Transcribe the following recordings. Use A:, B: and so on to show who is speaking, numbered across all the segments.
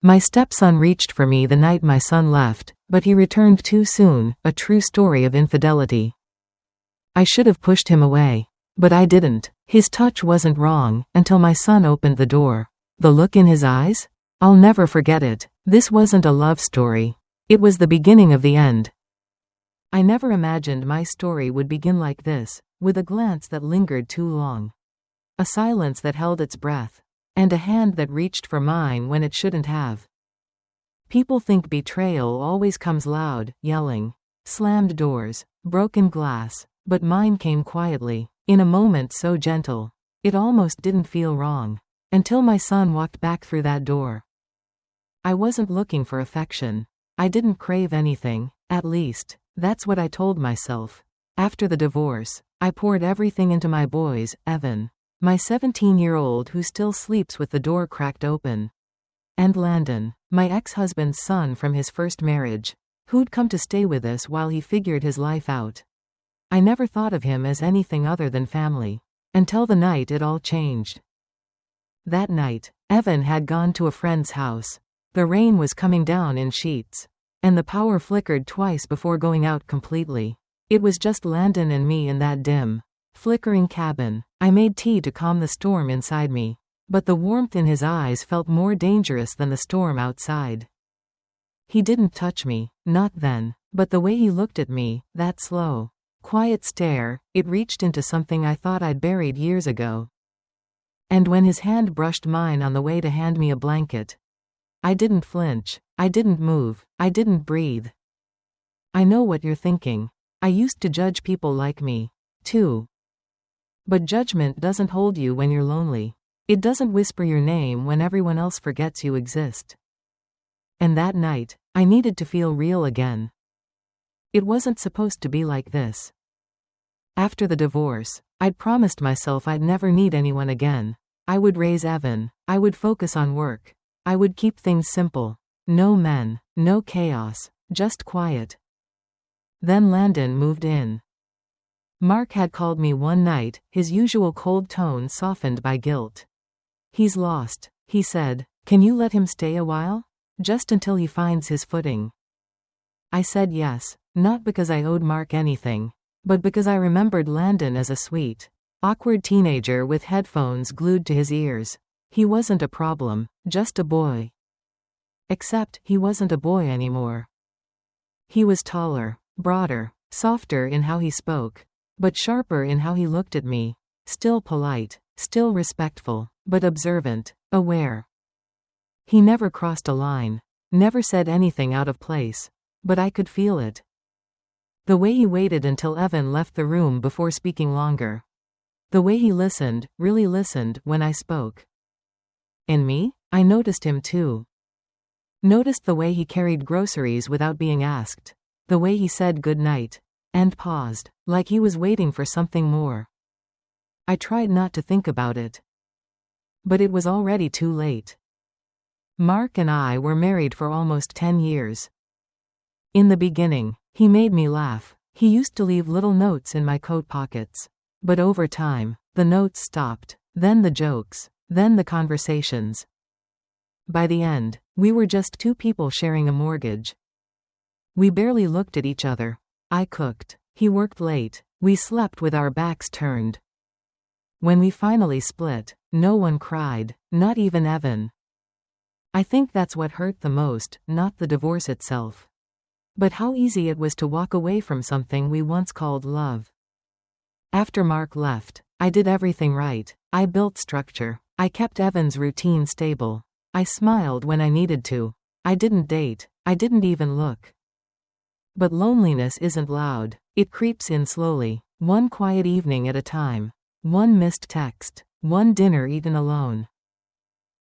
A: My stepson reached for me the night my son left, but he returned too soon, a true story of infidelity. I should have pushed him away. But I didn't. His touch wasn't wrong, until my son opened the door. The look in his eyes? I'll never forget it. This wasn't a love story. It was the beginning of the end. I never imagined my story would begin like this, with a glance that lingered too long. A silence that held its breath. And a hand that reached for mine when it shouldn't have. People think betrayal always comes loud, yelling. Slammed doors, broken glass, but mine came quietly, in a moment so gentle. It almost didn't feel wrong. Until my son walked back through that door. I wasn't looking for affection. I didn't crave anything, at least. That's what I told myself. After the divorce, I poured everything into my boys, Evan, my 17-year-old who still sleeps with the door cracked open, and Landon, my ex-husband's son from his first marriage, who'd come to stay with us while he figured his life out. I never thought of him as anything other than family, until the night it all changed. That night, Evan had gone to a friend's house. The rain was coming down in sheets, and the power flickered twice before going out completely. It was just Landon and me in that dim, flickering cabin. I made tea to calm the storm inside me, but the warmth in his eyes felt more dangerous than the storm outside. He didn't touch me, not then, but the way he looked at me, that slow, quiet stare, it reached into something I thought I'd buried years ago. And when his hand brushed mine on the way to hand me a blanket, I didn't flinch, I didn't move, I didn't breathe. I know what you're thinking. I used to judge people like me, too. But judgment doesn't hold you when you're lonely. It doesn't whisper your name when everyone else forgets you exist. And that night, I needed to feel real again. It wasn't supposed to be like this. After the divorce, I'd promised myself I'd never need anyone again. I would raise Evan, I would focus on work. I would keep things simple. No men, no chaos, just quiet. Then Landon moved in. Mark had called me one night, his usual cold tone softened by guilt. He's lost, he said. Can you let him stay a while? Just until he finds his footing. I said yes, not because I owed Mark anything, but because I remembered Landon as a sweet, awkward teenager with headphones glued to his ears. He wasn't a problem, just a boy. Except, he wasn't a boy anymore. He was taller, broader, softer in how he spoke, but sharper in how he looked at me. Still polite, still respectful, but observant, aware. He never crossed a line, never said anything out of place, but I could feel it. The way he waited until Evan left the room before speaking longer. The way he listened, really listened, when I spoke. In me, I noticed him too. Noticed the way he carried groceries without being asked. The way he said good night. And paused, like he was waiting for something more. I tried not to think about it. But it was already too late. Mark and I were married for almost 10 years. In the beginning, he made me laugh. He used to leave little notes in my coat pockets. But over time, the notes stopped. Then the jokes. Then the conversations. By the end, we were just two people sharing a mortgage. We barely looked at each other. I cooked. He worked late. We slept with our backs turned. When we finally split, no one cried, not even Evan. I think that's what hurt the most, not the divorce itself. But how easy it was to walk away from something we once called love. After Mark left, I did everything right. I built structure. I kept Evan's routine stable. I smiled when I needed to. I didn't date. I didn't even look. But loneliness isn't loud. It creeps in slowly, one quiet evening at a time. One missed text. One dinner eaten alone.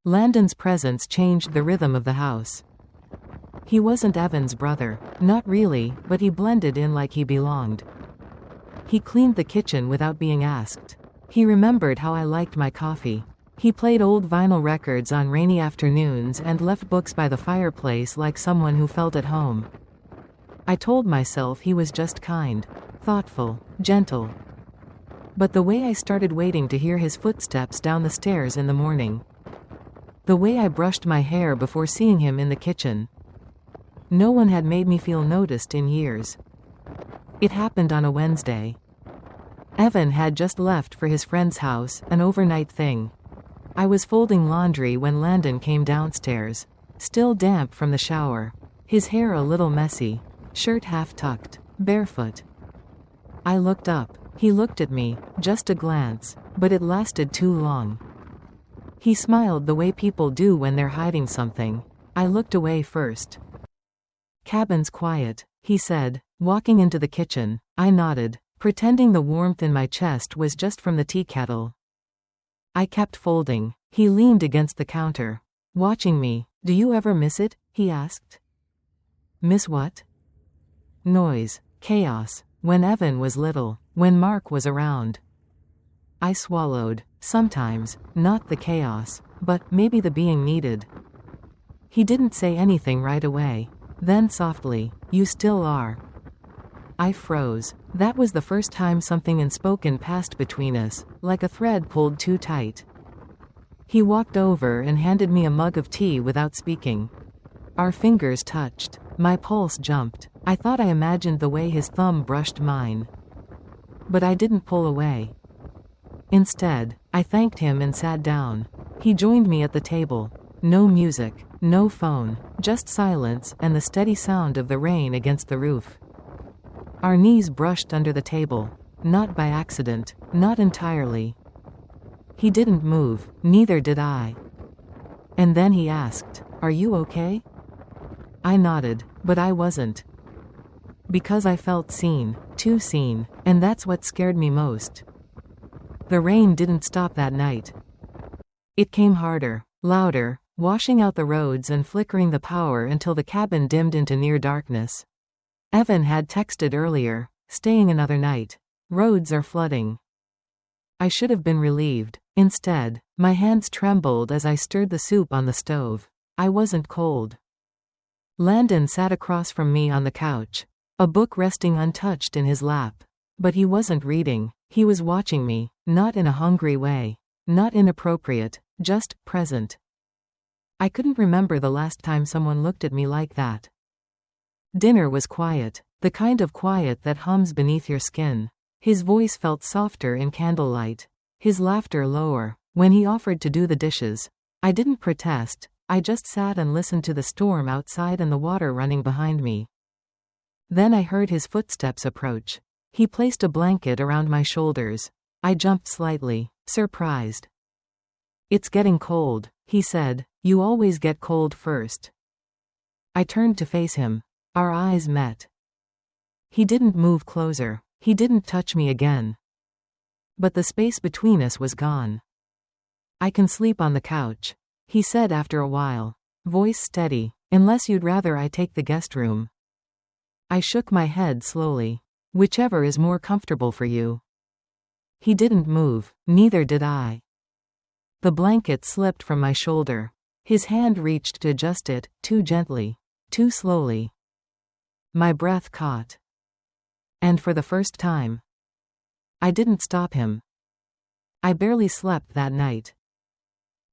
A: Landon's presence changed the rhythm of the house. He wasn't Evan's brother, not really, but he blended in like he belonged. He cleaned the kitchen without being asked. He remembered how I liked my coffee. He played old vinyl records on rainy afternoons and left books by the fireplace like someone who felt at home. I told myself he was just kind, thoughtful, gentle. But the way I started waiting to hear his footsteps down the stairs in the morning. The way I brushed my hair before seeing him in the kitchen. No one had made me feel noticed in years. It happened on a Wednesday. Evan had just left for his friend's house, an overnight thing. I was folding laundry when Landon came downstairs, still damp from the shower. His hair a little messy, shirt half tucked, barefoot. I looked up. He looked at me, just a glance, but it lasted too long. He smiled the way people do when they're hiding something. I looked away first. "Cabin's quiet," he said, walking into the kitchen. I nodded, pretending the warmth in my chest was just from the tea kettle. I kept folding. He leaned against the counter, watching me. "Do you ever miss it?" he asked. "Miss what?" "Noise. Chaos. When Evan was little. When Mark was around." I swallowed. Sometimes, not the chaos, but maybe the being needed. He didn't say anything right away. Then softly, "You still are." I froze. That was the first time something unspoken passed between us, like a thread pulled too tight. He walked over and handed me a mug of tea without speaking. Our fingers touched. My pulse jumped. I thought I imagined the way his thumb brushed mine. But I didn't pull away. Instead, I thanked him and sat down. He joined me at the table. No music, no phone, just silence and the steady sound of the rain against the roof. Our knees brushed under the table. Not by accident, not entirely. He didn't move, neither did I. And then he asked, "Are you okay?" I nodded, but I wasn't. Because I felt seen, too seen, and that's what scared me most. The rain didn't stop that night. It came harder, louder, washing out the roads and flickering the power until the cabin dimmed into near darkness. Evan had texted earlier, "Staying another night. Roads are flooding." I should have been relieved. Instead, my hands trembled as I stirred the soup on the stove. I wasn't cold. Landon sat across from me on the couch, a book resting untouched in his lap. But he wasn't reading. He was watching me, not in a hungry way, not inappropriate, just present. I couldn't remember the last time someone looked at me like that. Dinner was quiet, the kind of quiet that hums beneath your skin. His voice felt softer in candlelight, his laughter lower. When he offered to do the dishes, I didn't protest. I just sat and listened to the storm outside and the water running behind me. Then I heard his footsteps approach. He placed a blanket around my shoulders. I jumped slightly, surprised. "It's getting cold," he said. "You always get cold first." I turned to face him. Our eyes met. He didn't move closer. He didn't touch me again. But the space between us was gone. "I can sleep on the couch," he said after a while, voice steady, "unless you'd rather I take the guest room." I shook my head slowly. "Whichever is more comfortable for you." He didn't move, neither did I. The blanket slipped from my shoulder. His hand reached to adjust it, too gently, too slowly. My breath caught. And for the first time, I didn't stop him. I barely slept that night.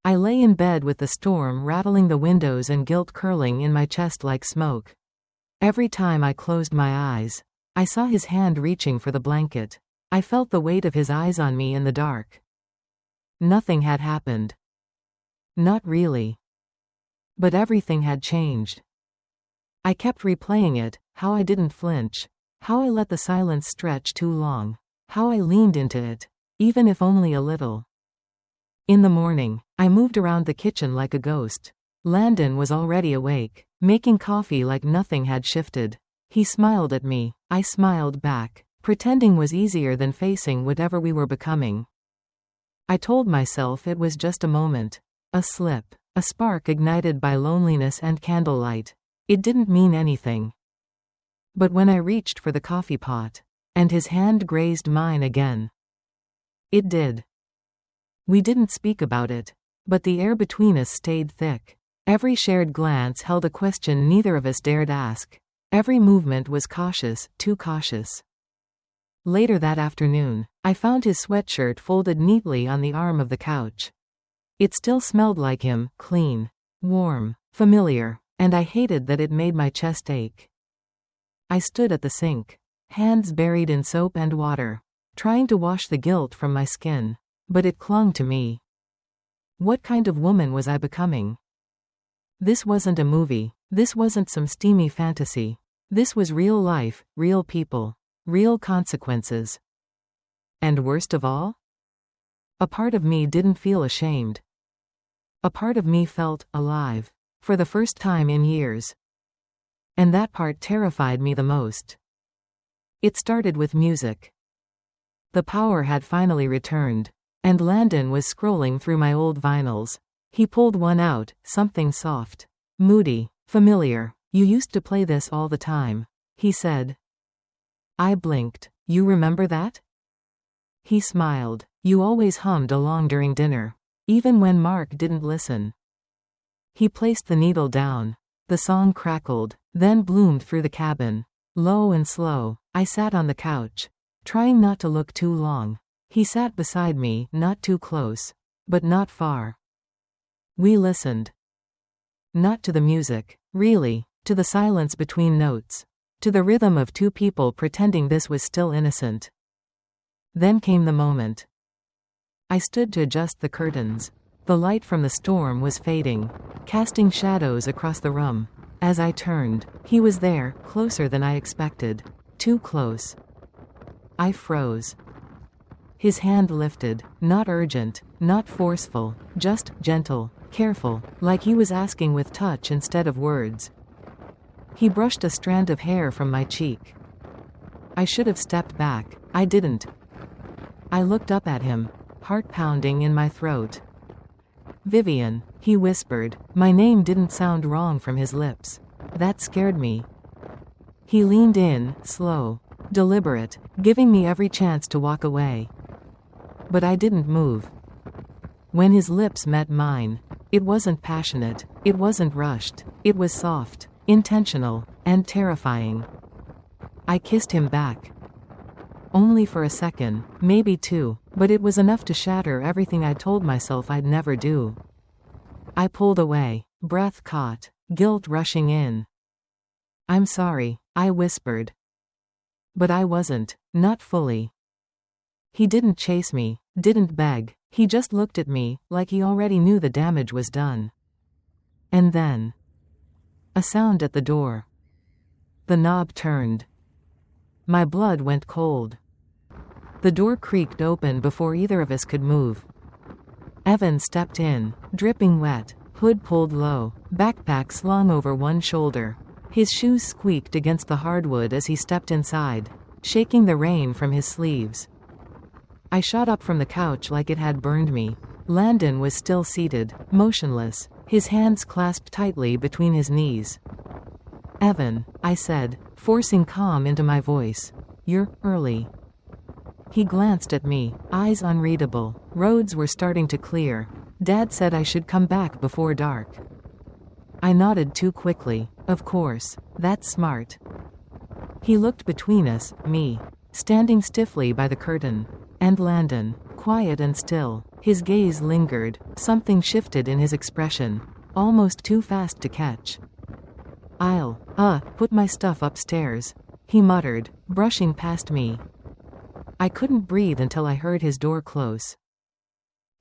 A: I lay in bed with the storm rattling the windows and guilt curling in my chest like smoke. Every time I closed my eyes, I saw his hand reaching for the blanket. I felt the weight of his eyes on me in the dark. Nothing had happened. Not really. But everything had changed. I kept replaying it, how I didn't flinch, how I let the silence stretch too long, how I leaned into it, even if only a little. In the morning, I moved around the kitchen like a ghost. Landon was already awake, making coffee like nothing had shifted. He smiled at me. I smiled back. Pretending was easier than facing whatever we were becoming. I told myself it was just a moment. A slip. A spark ignited by loneliness and candlelight. It didn't mean anything. But when I reached for the coffee pot, and his hand grazed mine again, it did. We didn't speak about it, but the air between us stayed thick. Every shared glance held a question neither of us dared ask. Every movement was cautious, too cautious. Later that afternoon, I found his sweatshirt folded neatly on the arm of the couch. It still smelled like him, clean, warm, familiar, and I hated that it made my chest ache. I stood at the sink, hands buried in soap and water, trying to wash the guilt from my skin, but it clung to me. What kind of woman was I becoming? This wasn't a movie. This wasn't some steamy fantasy. This was real life, real people, real consequences. And worst of all? A part of me didn't feel ashamed. A part of me felt alive, for the first time in years. And that part terrified me the most. It started with music. The power had finally returned, and Landon was scrolling through my old vinyls. He pulled one out, something soft, moody, familiar. You used to play this all the time, he said. I blinked. You remember that? He smiled. You always hummed along during dinner, even when Mark didn't listen. He placed the needle down. The song crackled, then bloomed through the cabin. Low and slow, I sat on the couch, trying not to look too long. He sat beside me, not too close, but not far. We listened. Not to the music, really, to the silence between notes, to the rhythm of two people pretending this was still innocent. Then came the moment. I stood to adjust the curtains. The light from the storm was fading, casting shadows across the room. As I turned, he was there, closer than I expected. Too close. I froze. His hand lifted, not urgent, not forceful, just gentle, careful, like he was asking with touch instead of words. He brushed a strand of hair from my cheek. I should have stepped back. I didn't. I looked up at him, heart pounding in my throat. Vivian, he whispered. My name didn't sound wrong from his lips. That scared me. He leaned in, slow, deliberate, giving me every chance to walk away. But I didn't move. When his lips met mine, it wasn't passionate, it wasn't rushed, it was soft, intentional, and terrifying. I kissed him back. Only for a second, maybe two, but it was enough to shatter everything I'd told myself I'd never do. I pulled away, breath caught, guilt rushing in. I'm sorry, I whispered. But I wasn't, not fully. He didn't chase me, didn't beg, he just looked at me, like he already knew the damage was done. And then, a sound at the door. The knob turned. My blood went cold. The door creaked open before either of us could move. Evan stepped in, dripping wet, hood pulled low, backpack slung over one shoulder. His shoes squeaked against the hardwood as he stepped inside, shaking the rain from his sleeves. I shot up from the couch like it had burned me. Landon was still seated, motionless, his hands clasped tightly between his knees. Evan, I said, forcing calm into my voice. You're early. He glanced at me, eyes unreadable. Roads were starting to clear. Dad said I should come back before dark. I nodded too quickly. Of course, that's smart. He looked between us, me, standing stiffly by the curtain, and Landon, quiet and still. His gaze lingered. Something shifted in his expression, almost too fast to catch. I'll put my stuff upstairs, he muttered, brushing past me. I couldn't breathe until I heard his door close.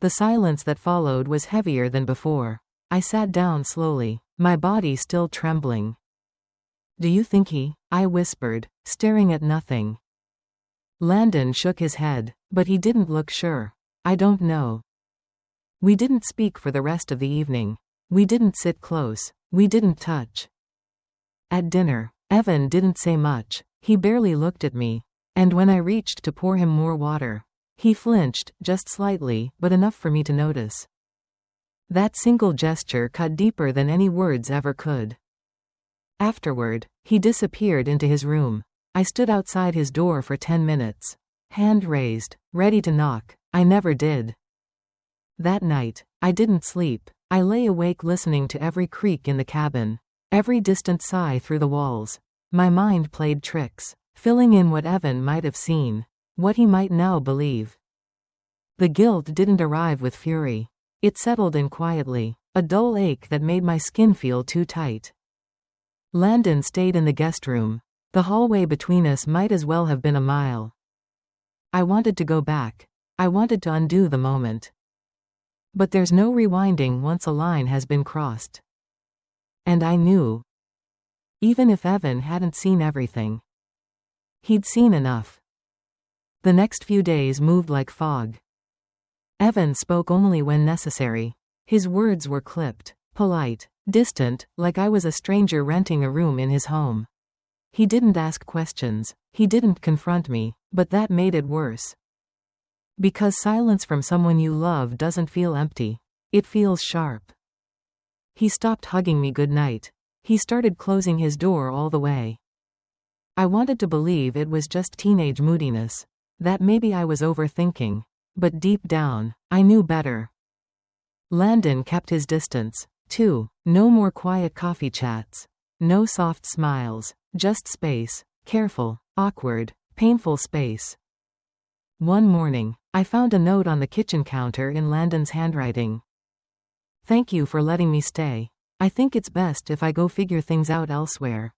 A: The silence that followed was heavier than before. I sat down slowly, my body still trembling. Do you think I whispered, staring at nothing. Landon shook his head, but he didn't look sure. I don't know. We didn't speak for the rest of the evening. We didn't sit close. We didn't touch. At dinner, Evan didn't say much. He barely looked at me. And when I reached to pour him more water, he flinched, just slightly, but enough for me to notice. That single gesture cut deeper than any words ever could. Afterward, he disappeared into his room. I stood outside his door for 10 minutes. Hand raised, ready to knock. I never did. That night, I didn't sleep. I lay awake listening to every creak in the cabin, every distant sigh through the walls. My mind played tricks, filling in what Evan might have seen, what he might now believe. The guilt didn't arrive with fury. It settled in quietly, a dull ache that made my skin feel too tight. Landon stayed in the guest room. The hallway between us might as well have been a mile. I wanted to go back. I wanted to undo the moment. But there's no rewinding once a line has been crossed. And I knew. Even if Evan hadn't seen everything. He'd seen enough. The next few days moved like fog. Evan spoke only when necessary. His words were clipped, polite, distant, like I was a stranger renting a room in his home. He didn't ask questions, he didn't confront me, but that made it worse. Because silence from someone you love doesn't feel empty. It feels sharp. He stopped hugging me goodnight. He started closing his door all the way. I wanted to believe it was just teenage moodiness. That maybe I was overthinking. But deep down, I knew better. Landon kept his distance, too. No more quiet coffee chats. No soft smiles. Just space. Careful, awkward, painful space. One morning, I found a note on the kitchen counter in Landon's handwriting. "Thank you for letting me stay. I think it's best if I go figure things out elsewhere."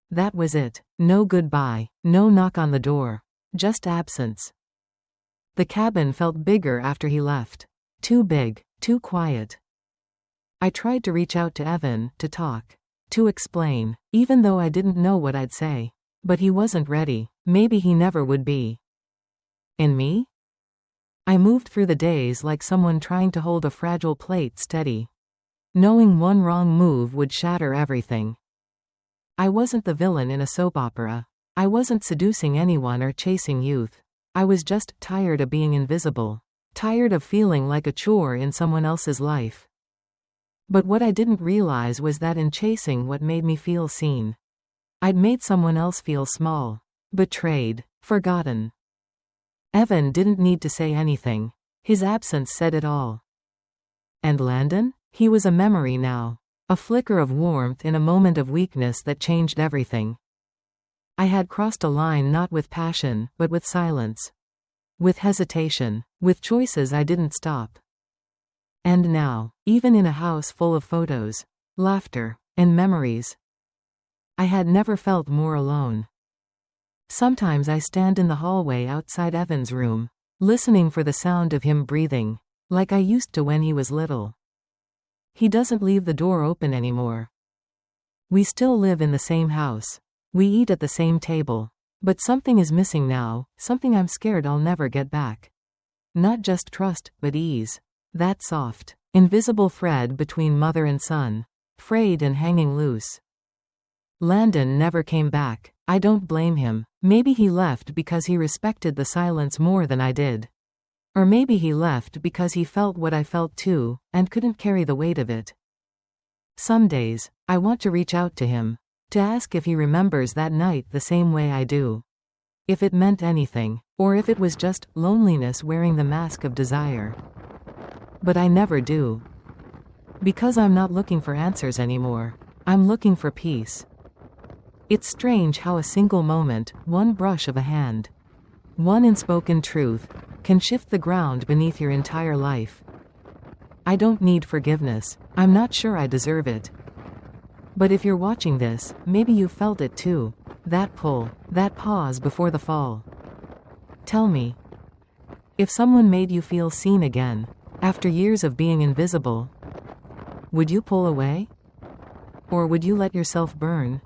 A: That was it. No goodbye, no knock on the door. Just absence. The cabin felt bigger after he left. Too big, too quiet. I tried to reach out to Evan, to talk, to explain, even though I didn't know what I'd say. But he wasn't ready. Maybe he never would be. And me? I moved through the days like someone trying to hold a fragile plate steady, knowing one wrong move would shatter everything. I wasn't the villain in a soap opera. I wasn't seducing anyone or chasing youth. I was just tired of being invisible, tired of feeling like a chore in someone else's life. But what I didn't realize was that in chasing what made me feel seen, I'd made someone else feel small, betrayed, forgotten. Evan didn't need to say anything. His absence said it all. And Landon? He was a memory now. A flicker of warmth in a moment of weakness that changed everything. I had crossed a line not with passion, but with silence. With hesitation. With choices I didn't stop. And now, even in a house full of photos, laughter, and memories, I had never felt more alone. Sometimes I stand in the hallway outside Evan's room, listening for the sound of him breathing, like I used to when he was little. He doesn't leave the door open anymore. We still live in the same house. We eat at the same table. But something is missing now, something I'm scared I'll never get back. Not just trust, but ease. That soft, invisible thread between mother and son, frayed and hanging loose. Landon never came back. I don't blame him. Maybe he left because he respected the silence more than I did. Or maybe he left because he felt what I felt too, and couldn't carry the weight of it. Some days, I want to reach out to him, to ask if he remembers that night the same way I do. If it meant anything, or if it was just loneliness wearing the mask of desire. But I never do. Because I'm not looking for answers anymore. I'm looking for peace. It's strange how a single moment, one brush of a hand, one unspoken truth, can shift the ground beneath your entire life. I don't need forgiveness. I'm not sure I deserve it. But if you're watching this, maybe you felt it too. That pull, that pause before the fall. Tell me. If someone made you feel seen again, after years of being invisible, would you pull away? Or would you let yourself burn?